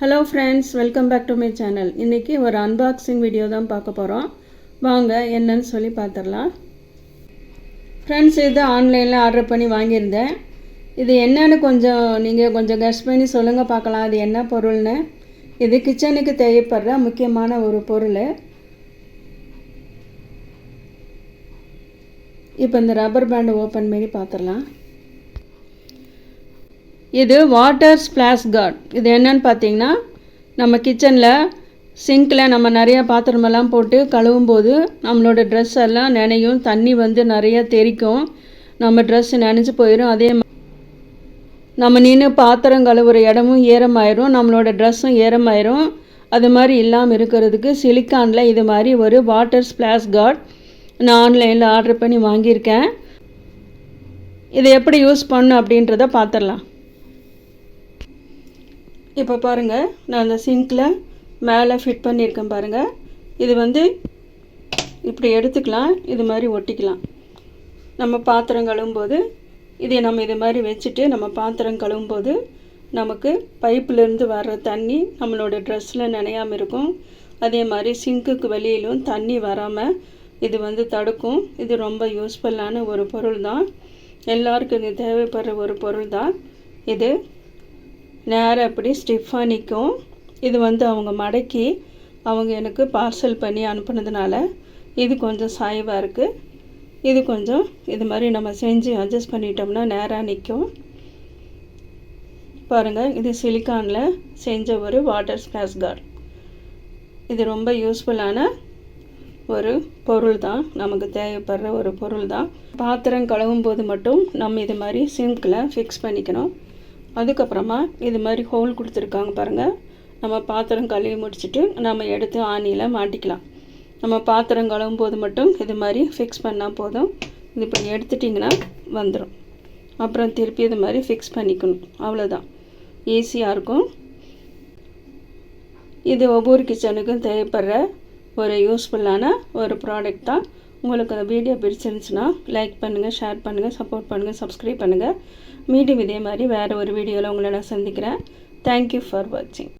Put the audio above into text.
Hello friends, welcome back to my channel. இன்றைக்கி ஒரு unboxing video தான் பார்க்க போகிறோம். வாங்க என்னன்னு சொல்லி பார்த்துடலாம். ஃப்ரெண்ட்ஸ், இது ஆன்லைனில் ஆர்டர் பண்ணி வாங்கியிருந்தேன். இது என்னென்னு நீங்கள் கொஞ்சம் கெஸ் பண்ணி சொல்லுங்கள் பார்க்கலாம், அது என்ன பொருள்னு. இது கிச்சனுக்கு தேவைப்படுற முக்கியமான ஒரு பொருள். இப்போ இந்த ரப்பர் பேண்டை ஓப்பன் பண்ணி பார்த்துடலாம். இது வாட்டர் ஸ்ப்ளாஷ் கார்ட். இது என்னன்னு பார்த்தீங்கன்னா, நம்ம கிச்சனில் சிங்கில் நம்ம நிறைய பாத்திரமெல்லாம் போட்டு கழுவும் போது நம்மளோட ட்ரெஸ் எல்லாம் நனையும், தண்ணி வந்து நிறைய தெறிக்கும், நம்ம ட்ரெஸ் நனைஞ்சு போயிடும். அதே நம்ம நின்று பாத்திரம் கழுவுற இடமும் ஈரமாயிரும், நம்மளோட ட்ரெஸ்ஸும் ஈரமாயிரும். அது மாதிரி இல்லாமல் இருக்கிறதுக்கு சிலிக்கானில் இது மாதிரி ஒரு வாட்டர் ஸ்ப்ளாஷ் கார்ட் நான் ஆன்லைனில் ஆர்டர் பண்ணி வாங்கியிருக்கேன். இதை எப்படி யூஸ் பண்ணணும் அப்படின்றத பார்த்துடலாம். இப்போ பாருங்கள், நான் அந்த சிங்கில் மேலே ஃபிட் பண்ணியிருக்கேன் பாருங்கள். இது வந்து இப்படி எடுத்துக்கலாம், இது மாதிரி ஒட்டிக்கலாம். நம்ம பாத்திரம் கழுவும்போது இதை நம்ம இது மாதிரி வச்சுட்டு நம்ம பாத்திரம் கழுவும்போது நமக்கு பைப்பிலேருந்து வர்ற தண்ணி நம்மளோட ட்ரெஸ்ஸில் நனையாமல் இருக்கும். அதே மாதிரி சிங்க்குக்கு வெளியிலும் தண்ணி வராமல் இது வந்து தடுக்கும். இது ரொம்ப யூஸ்ஃபுல்லான ஒரு பொருள் தான். எல்லாருக்கும் இது தேவைப்படுற ஒரு பொருள் தான். இது நேராக அப்படி ஸ்டிஃபாக நிற்கும். இது வந்து அவங்க மடக்கி அவங்க எனக்கு பார்சல் பண்ணி அனுப்புனதுனால இது கொஞ்சம் சாய்வாக இருக்குது. இது கொஞ்சம் இது மாதிரி நம்ம செஞ்சு அட்ஜஸ்ட் பண்ணிட்டோம்னா நேராக நிற்கும். பாருங்கள், இது சிலிக்கானில் செஞ்ச ஒரு வாட்டர் ஸ்ப்ளாஷ் கார்ட். இது ரொம்ப யூஸ்ஃபுல்லான ஒரு பொருள் தான், நமக்கு தேவைப்படுற ஒரு பொருள் தான். பாத்திரம் கழுவும் போது மட்டும் நம்ம இது மாதிரி சிங்கில் ஃபிக்ஸ் பண்ணிக்கணும். அதுக்கப்புறமா இது மாதிரி ஹோல் கொடுத்துருக்காங்க பாருங்கள். நம்ம பாத்திரம் கழுவி முடிச்சுட்டு நம்ம எடுத்து ஆணியில் மாட்டிக்கலாம். நம்ம பாத்திரம் கழுவும் போது மட்டும் இது மாதிரி ஃபிக்ஸ் பண்ணால் போதும். இது இப்போ எடுத்துட்டிங்கன்னா வந்துடும். அப்புறம் திருப்பி இது மாதிரி ஃபிக்ஸ் பண்ணிக்கணும், அவ்வளோதான். ஈஸியாக இருக்கும். இது ஒவ்வொரு கிச்சனுக்கும் தேவைப்படுற ஒரு யூஸ்ஃபுல்லான ஒரு ப்ராடக்ட் தான். உங்களுக்கு அந்த வீடியோ பிடிச்சிருந்துச்சுன்னா லைக் பண்ணுங்கள், ஷேர் பண்ணுங்கள், சப்போர்ட் பண்ணுங்கள், சப்ஸ்கிரைப் பண்ணுங்கள். மீண்டும் இதே மாதிரி வேறு ஒரு வீடியோவில் உங்களை நான் சந்திக்கிறேன். தேங்க்யூ ஃபார் வாட்சிங்.